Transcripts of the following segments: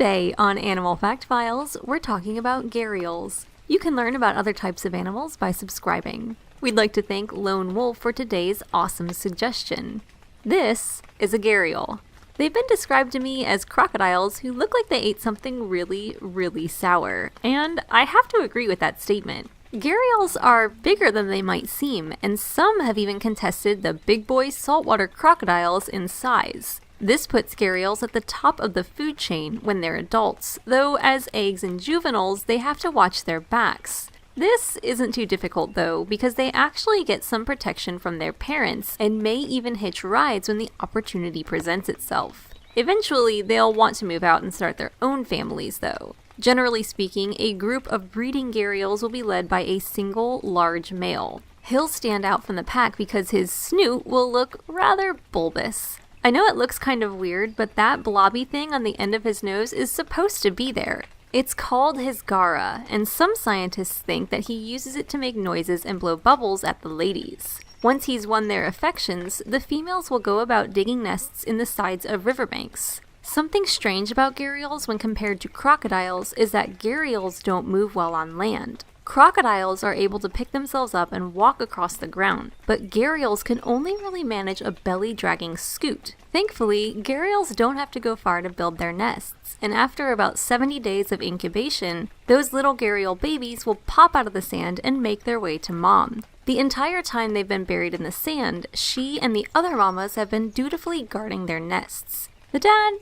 Today on Animal Fact Files, we're talking about gharials. You can learn about other types of animals by subscribing. We'd like to thank Lone Wolf for today's awesome suggestion. This is a gharial. They've been described to me as crocodiles who look like they ate something really sour, and I have to agree with that statement. Gharials are bigger than they might seem, and some have even contested the big boy saltwater crocodiles in size. This puts gharials at the top of the food chain when they're adults, though as eggs and juveniles they have to watch their backs. This isn't too difficult though, because they actually get some protection from their parents and may even hitch rides when the opportunity presents itself. Eventually, they'll want to move out and start their own families though. Generally speaking, a group of breeding gharials will be led by a single large male. He'll stand out from the pack because his snoot will look rather bulbous. I know it looks kind of weird, but that blobby thing on the end of his nose is supposed to be there. It's called his gara, and some scientists think that he uses it to make noises and blow bubbles at the ladies. Once he's won their affections, the females will go about digging nests in the sides of riverbanks. Something strange about gharials when compared to crocodiles is that gharials don't move well on land. Crocodiles are able to pick themselves up and walk across the ground, but gharials can only really manage a belly-dragging scoot. Thankfully, gharials don't have to go far to build their nests, and after about 70 days of incubation, those little gharial babies will pop out of the sand and make their way to mom. The entire time they've been buried in the sand, she and the other mamas have been dutifully guarding their nests. The dad,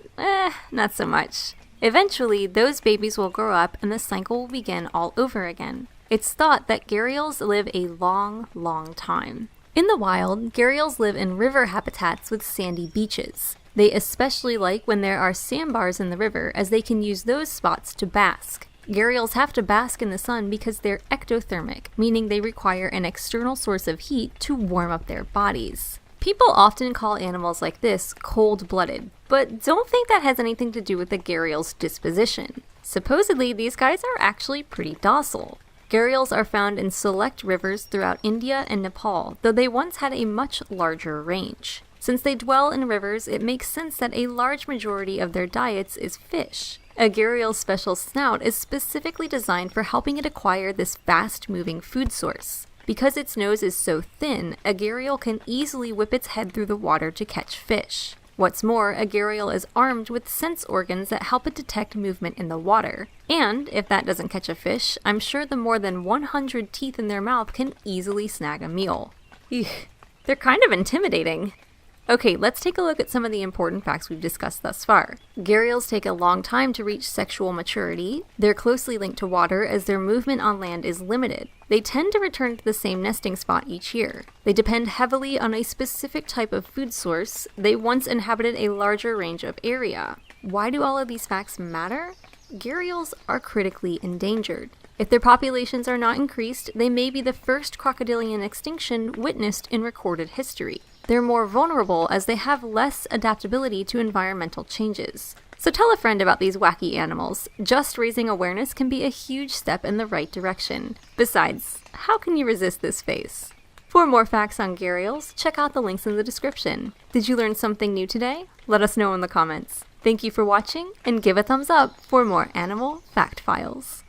not so much. Eventually, those babies will grow up and the cycle will begin all over again. It's thought that gharials live a long time. In the wild, gharials live in river habitats with sandy beaches. They especially like when there are sandbars in the river, as they can use those spots to bask. Gharials have to bask in the sun because they're ectothermic, meaning they require an external source of heat to warm up their bodies. People often call animals like this cold-blooded, but don't think that has anything to do with the gharial's disposition. Supposedly, these guys are actually pretty docile. Gharials are found in select rivers throughout India and Nepal, though they once had a much larger range. Since they dwell in rivers, it makes sense that a large majority of their diets is fish. A gharial's special snout is specifically designed for helping it acquire this fast-moving food source. Because its nose is so thin, a gharial can easily whip its head through the water to catch fish. What's more, a gharial is armed with sense organs that help it detect movement in the water. And, if that doesn't catch a fish, I'm sure the more than 100 teeth in their mouth can easily snag a meal. Eugh, they're kind of intimidating. Okay, let's take a look at some of the important facts we've discussed thus far. Gharials take a long time to reach sexual maturity. They're closely linked to water as their movement on land is limited. They tend to return to the same nesting spot each year. They depend heavily on a specific type of food source. They once inhabited a larger range of area. Why do all of these facts matter? Gharials are critically endangered. If their populations are not increased, they may be the first crocodilian extinction witnessed in recorded history. They're more vulnerable as they have less adaptability to environmental changes. So tell a friend about these wacky animals. Just raising awareness can be a huge step in the right direction. Besides, how can you resist this face? For more facts on gharials, check out the links in the description. Did you learn something new today? Let us know in the comments. Thank you for watching, and give a thumbs up for more Animal Fact Files.